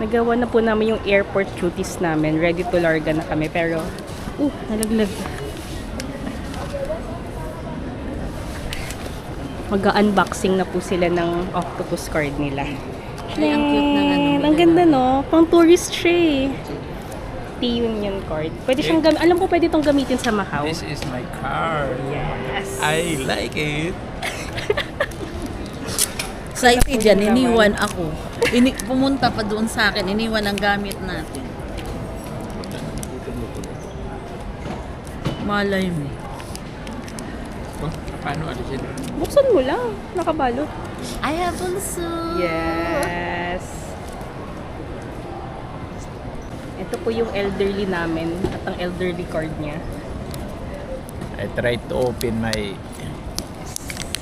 Nagawa na po namin yung airport duties namin. Ready to larga na kami. Pero, nalaglag. Mag-unboxing na po sila ng octopus card nila. Ay, ang cute ng ano. Ang ganda, no? Pang tourist siya eh. T-Union card. Pwede siyang alam ko pwede itong gamitin sa Macau. This is my car. Yes. I like it. Sa IT dyan, iniwan ako. Pumunta pa doon sa akin, iniwan ang gamit natin. Malay mo. Oh, paano alisin? Buksan mo lang. Nakabalot. I have also. Yes. Ito po yung elderly namin at ang elderly card niya. I tried to open my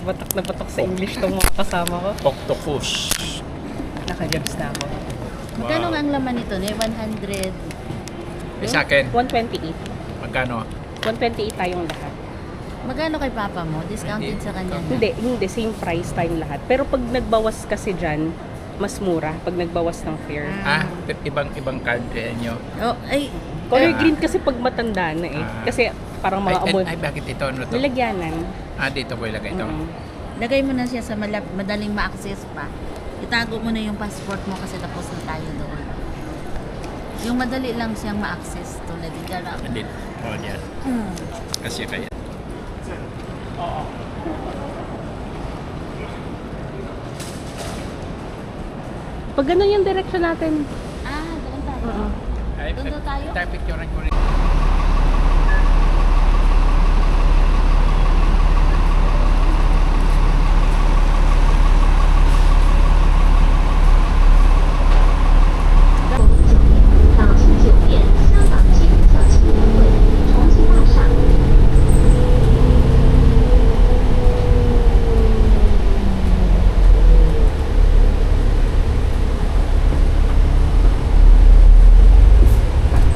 Batak na batak sa English tong mga kasama ko. octopus. Naka-jabs na ako. Magkano nga ang laman nito? 100. Sa akin, 128. magkano? 128 tayong lahat. Magkano kay papa mo? Discounted Hindi. sa kanya na? Hindi. Same price tayong lahat. Pero pag nagbawas kasi dyan, mas mura pag nagbawas ng fare. Ibang card nyo. Oh, ay. Color green kasi pag matanda na eh. Kasi parang mga amon. Ay, bakit ito? Ano to? Lalagyanan. Dito ko ilagay ito. Lagay mo na siya sa madaling ma-access pa. Itago mo na yung passport mo kasi tapos na tayo doon. Yung madali lang siyang ma-access tulad ng garap. Dito. Oh, yan. Kasi kaya. Pag ganun yung direction natin. Doon tayo. Ay, Doon tayo? tayo picture ko rin.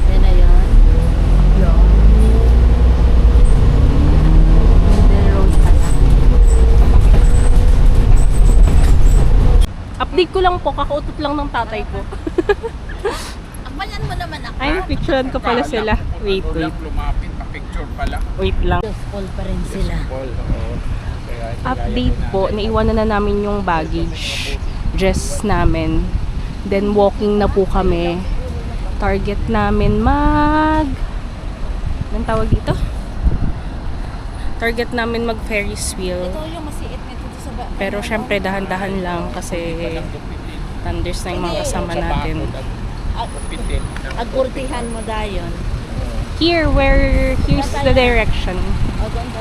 Yan na yun. Update ko lang po, kakautot lang ng tatay ko. Akbayan mo naman ako. Ay, picturean ko pala sila. Wait. Lumapit pa picture pala. Wait lang. Full pa rin sila. Paul, oo. Update po, naiwanan na namin yung baggage. Dress namin. Then walking na po kami. Target namin anong tawag dito? Target namin mag Ferris wheel. Ito yung masiit nito sa Pero syempre dahan-dahan lang kasi thunders na yung mga kasama natin. Agurtihan mo dayon. Here's the direction. O, doon.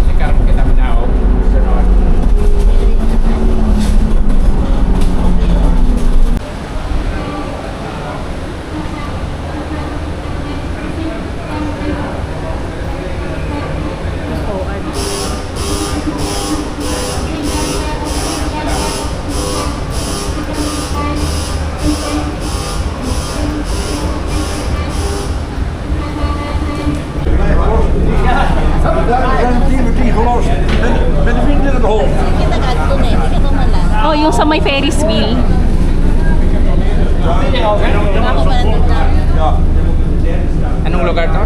Sekarang kita menaok. Sunod. Met de vrienden in het hol. Kita ka doon eh. Hindi ka tumala. Oh, yung sa may Ferris wheel. Ako pa nandun. Ja. Anong lugar to?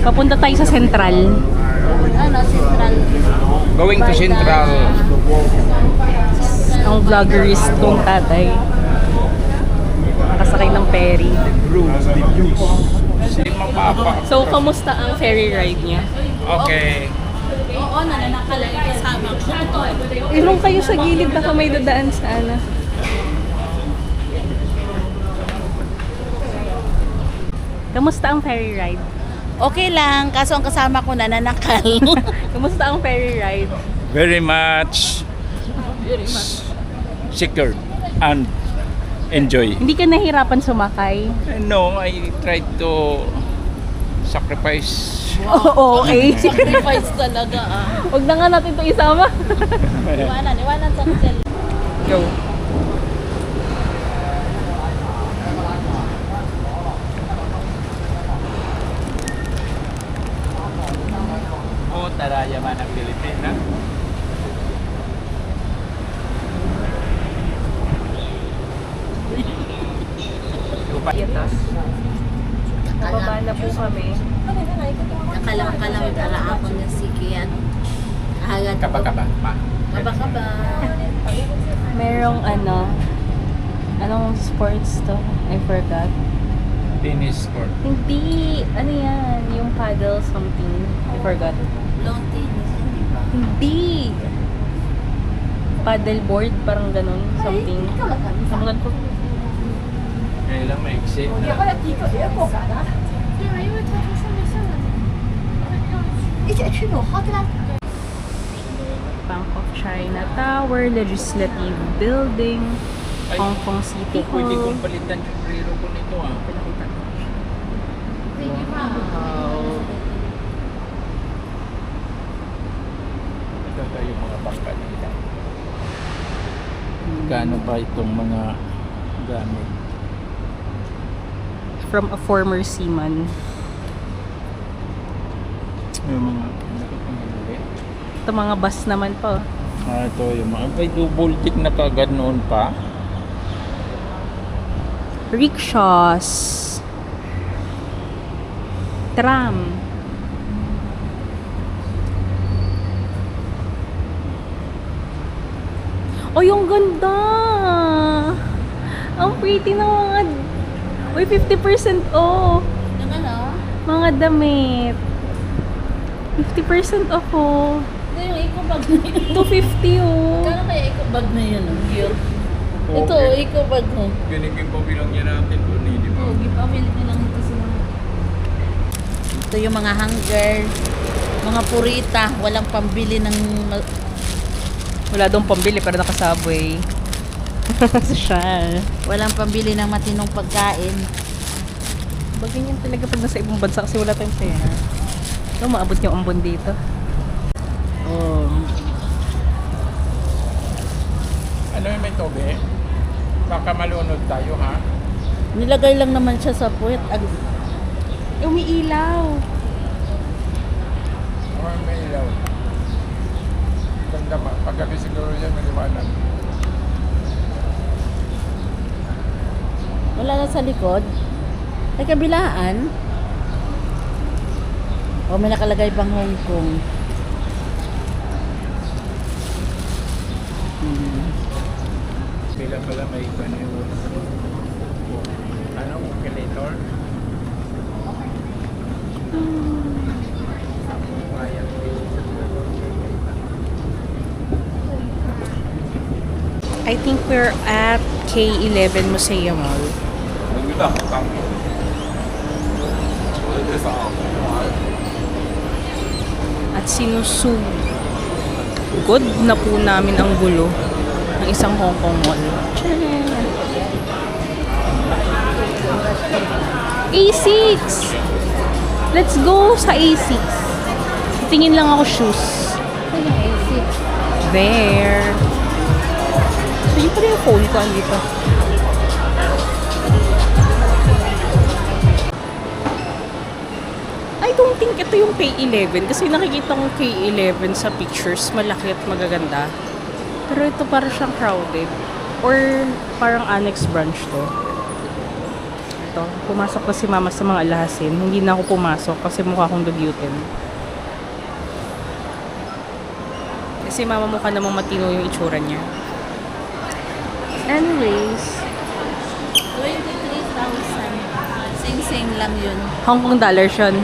Papunta tayo sa Central. Central. Going to Central. Ang vloggerist tong tatay. Nakasakay ng ferry. Si Mapapa. So, kamusta ang ferry ride niya? Okay. Oo, nananakalay kasama ko. Ilong kayo sa gilid, baka may dadaan sa ano. Kamusta ang ferry ride? Okay lang, kaso ang kasama ko nananakal. Kamusta ang ferry ride? Very much secured and enjoy. Hindi ka nahirapan sumakay? No, I tried to Sacrifice. Oo, okay. Sacrifice talaga ah. Huwag na nga natin ito isama. Iwanan sa hotel. Go. O, taraya man ang Pilipina. Yatas. Nababa na po kami. Nakalang-kalang ala ako ng sikian. Agad Kaba-kaba pa. Kaba-kaba. Merong anong sports to? I forgot. Tennis court. Hindi, ano yan? Yung paddle something. I forgot. Long tennis, hindi ba? Hindi. Paddle board, parang ganun. Something. Samulan ko. Kailang maiksi na. Bank of China Tower, Legislative Building, Ay, Hong Kong City Pwede Hall. kong palitan yung relo ko nito ah. Wow. Ito tayo yung mga bangka nila. Gaano ba itong mga gamit? From a former seaman. Yung mga nakapangilili. Ito mga bus naman pa. Ito yung mga may double tick na kagad noon pa. Rickshaws. Tram. Oh, yung ganda! Ang pretty ng mga... Uy, 50% off! Yung ano? Mga damit. 50% off oh. Ito yung eco bag na yun. 250 oh. Kano kaya eco bag na yun? Cute. Ito, Okay. eco bag mo. Binigyan po bilang niya natin doon eh, di ba? Oh, gipamili ko lang ito sa mga... Ito yung mga hanger, mga purita, walang pambili ng... Wala dong pambili pero nakasabway. Social. Walang pambili ng matinong pagkain. Bagay yan talaga pag nasa ibang bansa kasi wala tayong pera. No, maabot yung ambon dito. Oh. Ano yung may tobe? Baka malunod tayo ha? Nilagay lang naman siya sa puwet. Umiilaw. Or may ilaw? Ganda pa. Paggabi siguro yan, maliwanag. Wala na sa likod. Ay kabilaan. O may nakalagay pang Hong Kong. Bila pala may ano yung calculator? I think we're at K11 Museum Mall. At sinusugod na po namin ang gulo ng isang Hong Kong mall. A6! Let's go sa A6. Tingin lang ako shoes. There. So yun pala yung phone ko andito. I don't think ito yung K11 kasi nakikita kong K11 sa pictures, malaki at magaganda. Pero ito parang siyang crowded. Or parang annex branch to. Ito, pumasok na si mama sa mga alhasin. Hindi na ako pumasok kasi mukha akong dugyutin. Kasi mama mukha namang matino yung itsura niya. Anyways, 23,000. Sing-sing lang yun. Hong Kong dollars yun.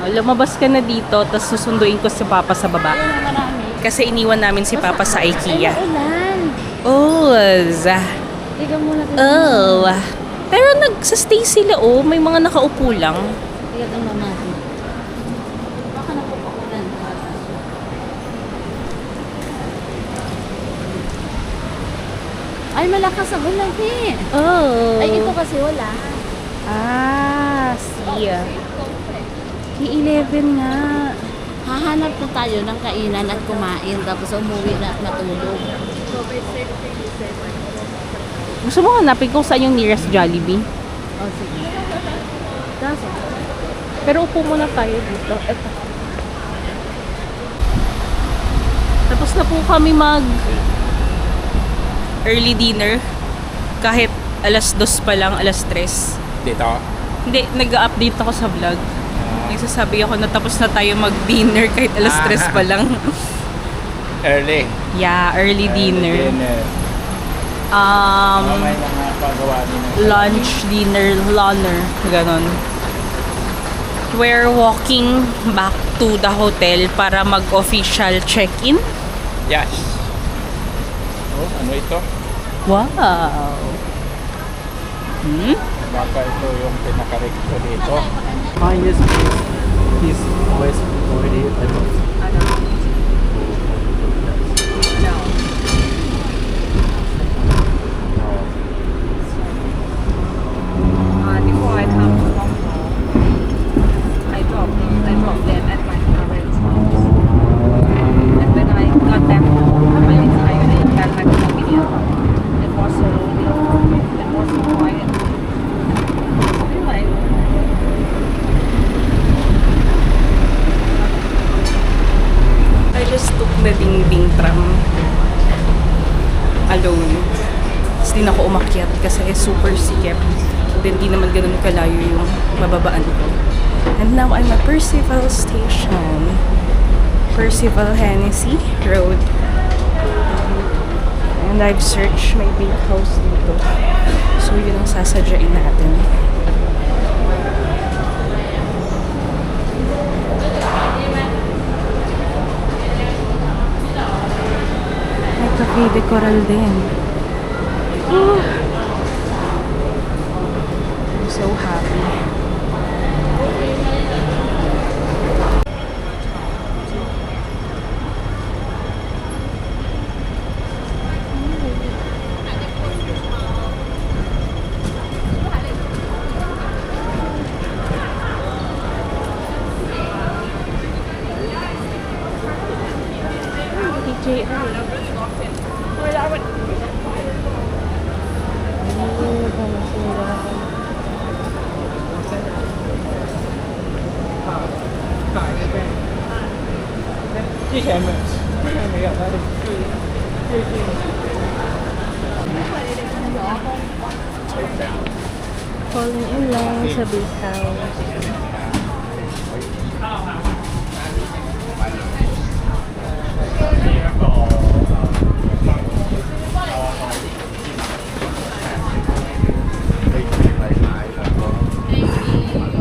Lumabas ka na dito, tapos susunduin ko si Papa sa baba. Ayun ang marami. Kasi iniwan namin si Papa sa IKEA. Ulan. Oh, Ikaw muna. oh. Pero nagsa-stay sila oh, may mga nakaupo lang. Ikaw lang natin. Baka napupukulan. Ay, malakas ang ulan eh. Oh. Ay, ito kasi wala. Ah, see. K11 nga. Hahanap na tayo ng kainan at kumain tapos umuwi na at matulog. Gusto mo hanapin kung saan yung nearest Jollibee? Oh, sige. Pero upo muna tayo dito. Eto. Tapos na po kami mag early dinner. Kahit alas 2 pa lang, alas 3. Dito. Hindi, nag-update ako sa vlog. Nagsasabi ako na tapos na tayo mag-dinner kahit alas 3 pa lang. Early. Yeah, early dinner. May mga pagawa din. Lunch, dinner, lunner. Ganon. We're walking back to the hotel para mag-official check-in. Yes. Oh, ano ito? Wow! Hmm? Baka ito yung pinaka-recto dito. Yes, he's always already adult. Before I come to Hong Kong, I dropped them at my parents' house. And when I got back home, I got back to Slovenia. It was so it was so quiet. Anyway, I just took the Ding tram alone. Tapos din ako umakyat kasi super sikip. Then di naman ganun kalayo yung mababaan ko. And now I'm at Percival Station. Percival Hennessy Road. And I've searched my big house dito. So yun ang sasadyain natin. May Cafe de Coral din. I'm so happy. Falling in lang sa big house.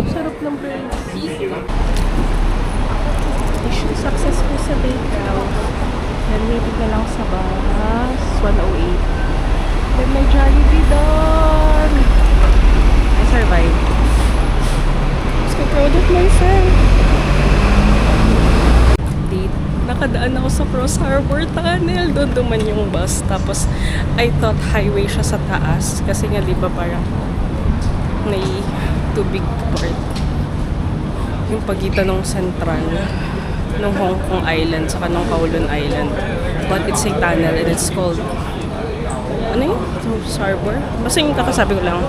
Sarap ng burger. Mission successful sa big house. Then waiting na lang sa bus. 108. Then may Jollibee doon. I survived. I'm so proud of myself. Date. Nakadaan ako sa Cross Harbor Tunnel. Doon duman yung bus. Tapos, I thought highway siya sa taas. Kasi nga, di ba parang may tubig part. Yung pagitan ng Central, ng Hong Kong Island, saka ng Kowloon Island. But it's a tunnel and it's called ano yun? Cross Harbor? Basta yung kakasabi ko lang.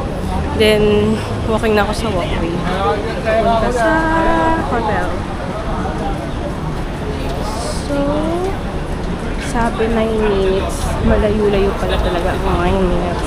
Then, walking na ako sa walkway. Punta sa hotel. So, sabi 9 minutes. Malayo-layo pala talaga ang 9 minutes.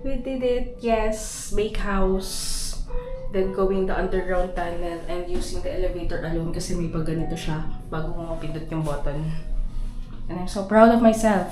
We did it, yes. Bakehouse. Then going the underground tunnel and using the elevator alone kasi may pag ganito siya bago mo mapindot yung button. And I'm so proud of myself.